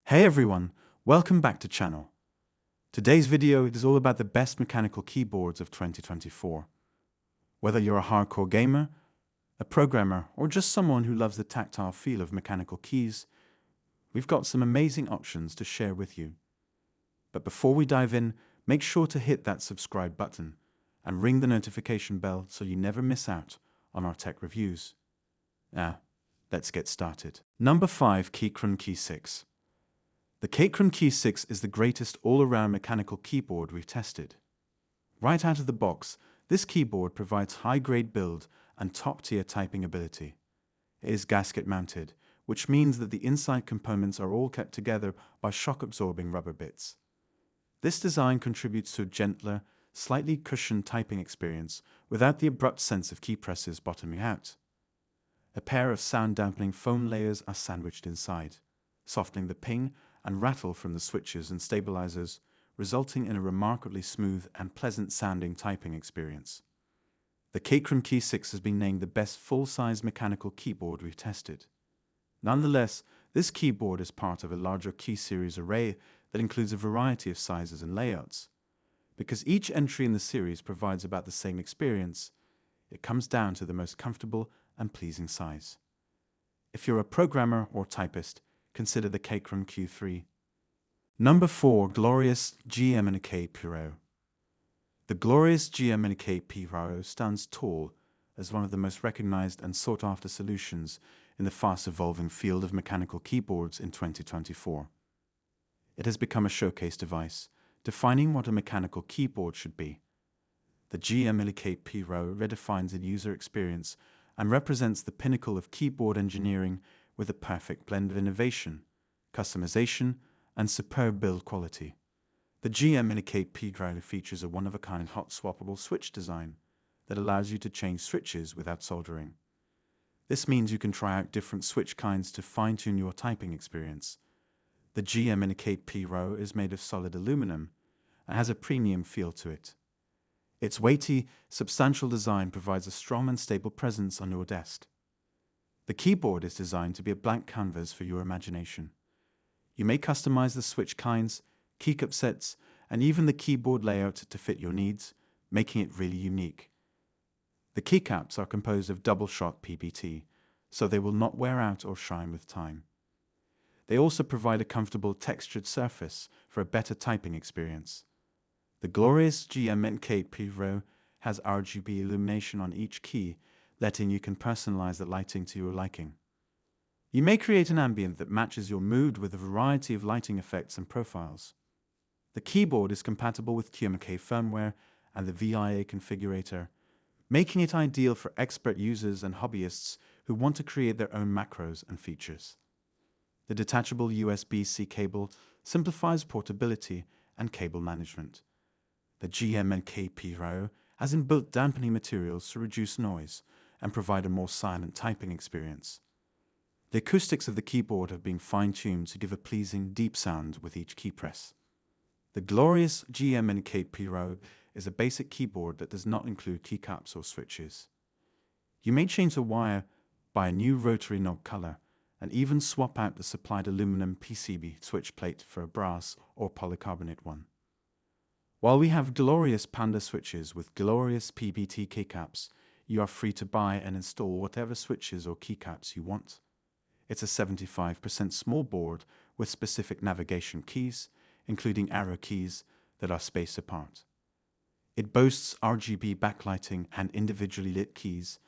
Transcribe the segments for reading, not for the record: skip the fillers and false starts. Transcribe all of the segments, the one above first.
Hey everyone, welcome back to channel. Today's video is all about the best mechanical keyboards of 2024. Whether you're a hardcore gamer, a programmer, or just someone who loves the tactile feel of mechanical keys, we've got some amazing options to share with you. But before we dive in, make sure to hit that subscribe button and ring the notification bell so you never miss out on our tech reviews. Now, let's get started. Number 5. Keychron Key 6. The Keychron Key 6 is the greatest all-around mechanical keyboard we've tested. Right out of the box, this keyboard provides high-grade build and top-tier typing ability. It is gasket-mounted, which means that the inside components are all kept together by shock-absorbing rubber bits. This design contributes to a gentler, slightly cushioned typing experience without the abrupt sense of key presses bottoming out. A pair of sound-dampening foam layers are sandwiched inside, softening the ping and rattle from the switches and stabilizers, resulting in a remarkably smooth and pleasant-sounding typing experience. The Keychron Key 6 has been named the best full-size mechanical keyboard we've tested. Nonetheless, this keyboard is part of a larger key series array that includes a variety of sizes and layouts. Because each entry in the series provides about the same experience, it comes down to the most comfortable and pleasing size. If you're a programmer or typist, consider the Keychron Q3. Number 4. Glorious GMMK Pro. The glorious GMMK Pro stands tall as one of the most recognized and sought-after solutions in the fast-evolving field of mechanical keyboards in 2024. It has become a showcase device, defining what a mechanical keyboard should be. The GMMK Pro redefines the user experience and represents the pinnacle of keyboard engineering with a perfect blend of innovation, customization, and superb build quality. The GMMK Pro features a one-of-a-kind hot-swappable switch design that allows you to change switches without soldering. This means you can try out different switch kinds to fine-tune your typing experience. The GMMK Pro is made of solid aluminum and has a premium feel to it. Its weighty, substantial design provides a strong and stable presence on your desk. The keyboard is designed to be a blank canvas for your imagination. You may customize the switch kinds, keycap sets, and even the keyboard layout to fit your needs, making it really unique. The keycaps are composed of double-shot PBT, so they will not wear out or shine with time. They also provide a comfortable textured surface for a better typing experience. The glorious GMMK Pro has RGB illumination on each key, letting you can personalize the lighting to your liking. You may create an ambient that matches your mood with a variety of lighting effects and profiles. The keyboard is compatible with GMMK firmware and the VIA configurator, making it ideal for expert users and hobbyists who want to create their own macros and features. The detachable USB-C cable simplifies portability and cable management. The GMMK Pro has inbuilt dampening materials to reduce noise and provide a more silent typing experience. The acoustics of the keyboard have been fine-tuned to give a pleasing, deep sound with each key press. The glorious GMMK Pro is a basic keyboard that does not include keycaps or switches. You may change the wire, buy a new rotary knob color, and even swap out the supplied aluminum PCB switch plate for a brass or polycarbonate one. While we have glorious Panda switches with glorious PBT keycaps, you are free to buy and install whatever switches or keycaps you want. It's a 75% small board with specific navigation keys, including arrow keys that are spaced apart. It boasts RGB backlighting and individually lit keys,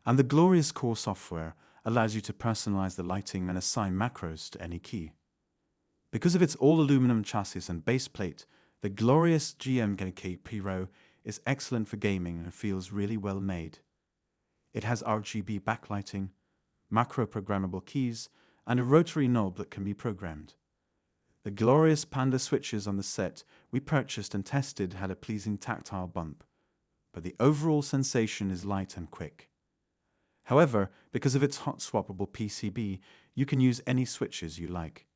and the glorious core software allows you to personalize the lighting and assign macros to any key. Because of its all-aluminum chassis and base plate, the glorious GMMK Pro is excellent for gaming and feels really well made. It has RGB backlighting, macro-programmable keys, and a rotary knob that can be programmed. The glorious Panda switches on the set we purchased and tested had a pleasing tactile bump, but the overall sensation is light and quick. However, because of its hot-swappable PCB, you can use any switches you like.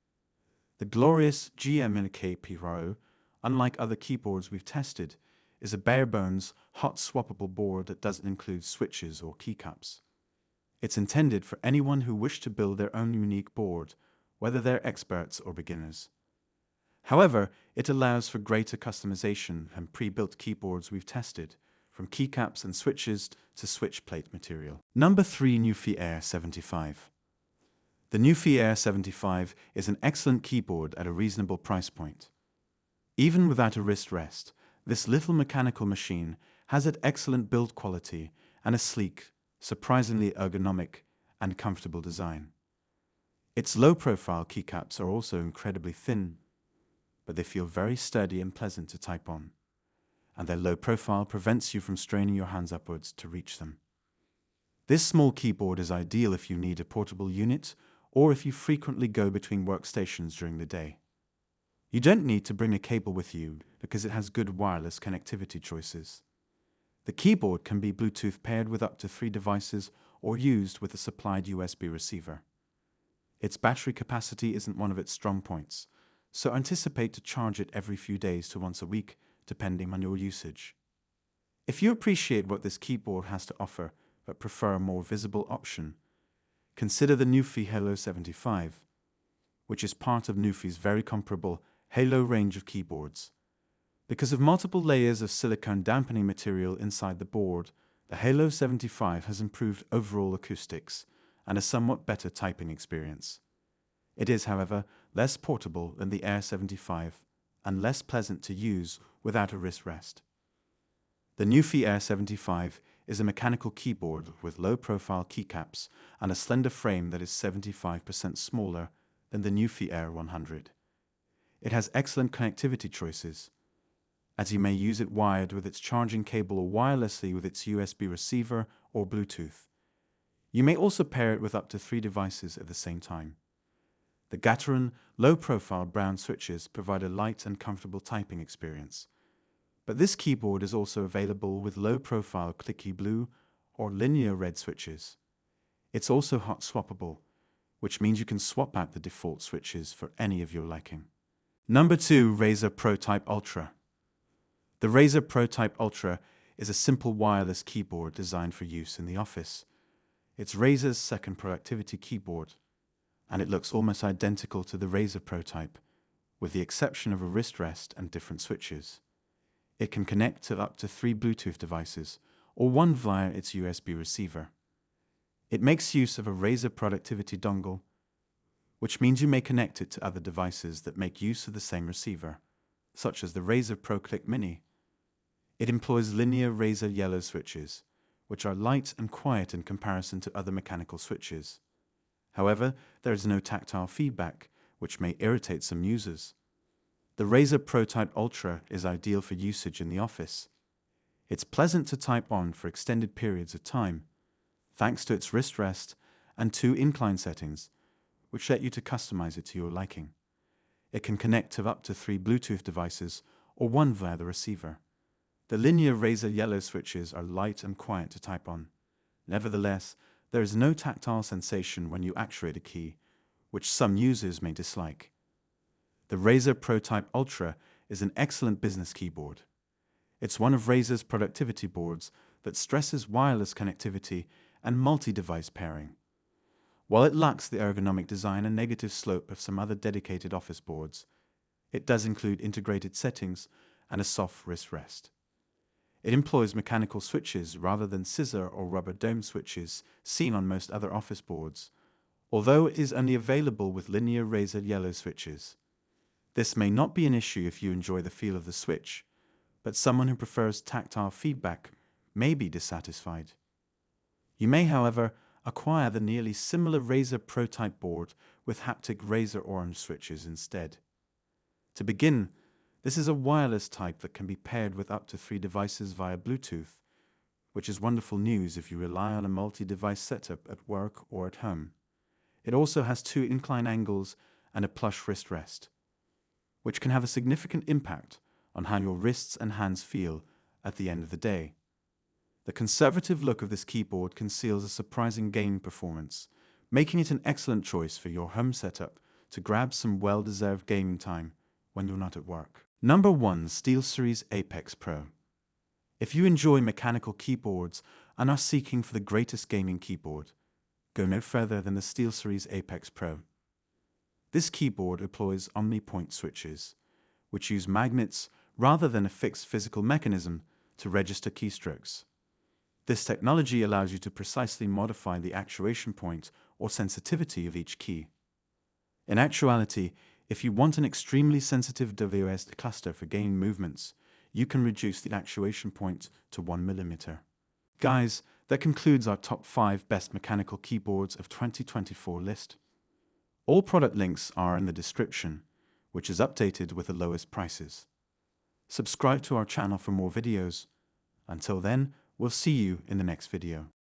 The glorious GMMK Pro, unlike other keyboards we've tested, is a bare-bones, hot-swappable board that doesn't include switches or keycaps. It's intended for anyone who wishes to build their own unique board, whether they're experts or beginners. However, it allows for greater customization than pre-built keyboards we've tested, from keycaps and switches to switch plate material. Number 3. NuPhy Air75. The NuPhy Air75 is an excellent keyboard at a reasonable price point. Even without a wrist rest, this little mechanical machine has an excellent build quality and a sleek, surprisingly ergonomic, and comfortable design. Its low-profile keycaps are also incredibly thin, but they feel very sturdy and pleasant to type on, and their low profile prevents you from straining your hands upwards to reach them. This small keyboard is ideal if you need a portable unit or if you frequently go between workstations during the day. You don't need to bring a cable with you because it has good wireless connectivity choices. The keyboard can be Bluetooth paired with up to 3 devices or used with a supplied USB receiver. Its battery capacity isn't one of its strong points, so anticipate to charge it every few days to once a week, depending on your usage. If you appreciate what this keyboard has to offer but prefer a more visible option, consider the NuPhy Air75, which is part of NuPhy's very comparable Halo range of keyboards. Because of multiple layers of silicone dampening material inside the board, the Air75 has improved overall acoustics and a somewhat better typing experience. It is, however, less portable than the Air75 and less pleasant to use without a wrist rest. The NuPhy Air75 is a mechanical keyboard with low-profile keycaps and a slender frame that is 75% smaller than the NuPhy Air100. It has excellent connectivity choices, as you may use it wired with its charging cable or wirelessly with its USB receiver or Bluetooth. You may also pair it with up to 3 devices at the same time. The Gateron low-profile brown switches provide a light and comfortable typing experience. But this keyboard is also available with low-profile clicky blue or linear red switches. It's also hot swappable, which means you can swap out the default switches for any of your liking. Number 2. Razer ProType Ultra. The Razer ProType Ultra is a simple wireless keyboard designed for use in the office. It's Razer's second productivity keyboard, and it looks almost identical to the Razer ProType, with the exception of a wrist rest and different switches. It can connect to up to 3 Bluetooth devices, or one via its USB receiver. It makes use of a Razer productivity dongle, which means you may connect it to other devices that make use of the same receiver, such as the Razer ProClick Mini. It employs linear Razer yellow switches, which are light and quiet in comparison to other mechanical switches. However, there is no tactile feedback, which may irritate some users. The Razer ProType Ultra is ideal for usage in the office. It's pleasant to type on for extended periods of time, thanks to its wrist rest and 2 incline settings, which let you to customize it to your liking. It can connect to up to 3 Bluetooth devices or one via the receiver. The linear Razer yellow switches are light and quiet to type on. Nevertheless, there is no tactile sensation when you actuate a key, which some users may dislike. The Razer ProType Ultra is an excellent business keyboard. It's one of Razer's productivity boards that stresses wireless connectivity and multi-device pairing. While it lacks the ergonomic design and negative slope of some other dedicated office boards, it does include integrated settings and a soft wrist rest. It employs mechanical switches rather than scissor or rubber dome switches seen on most other office boards, although it is only available with linear Razer yellow switches. This may not be an issue if you enjoy the feel of the switch, but someone who prefers tactile feedback may be dissatisfied. You may, however, acquire the nearly similar Razer ProType board with haptic Razer orange switches instead. To begin, this is a wireless type that can be paired with up to 3 devices via Bluetooth, which is wonderful news if you rely on a multi-device setup at work or at home. It also has 2 incline angles and a plush wrist rest, which can have a significant impact on how your wrists and hands feel at the end of the day. The conservative look of this keyboard conceals a surprising gaming performance, making it an excellent choice for your home setup to grab some well-deserved gaming time when you're not at work. Number 1. SteelSeries Apex Pro. If you enjoy mechanical keyboards and are seeking for the greatest gaming keyboard, go no further than the SteelSeries Apex Pro. This keyboard employs omni-point switches, which use magnets rather than a fixed physical mechanism to register keystrokes. This technology allows you to precisely modify the actuation point or sensitivity of each key. In actuality, if you want an extremely sensitive WS cluster for gaming movements, you can reduce the actuation point to 1 mm. Guys, that concludes our top 5 best mechanical keyboards of 2024 list. All product links are in the description, which is updated with the lowest prices. Subscribe to our channel for more videos. Until then, we'll see you in the next video.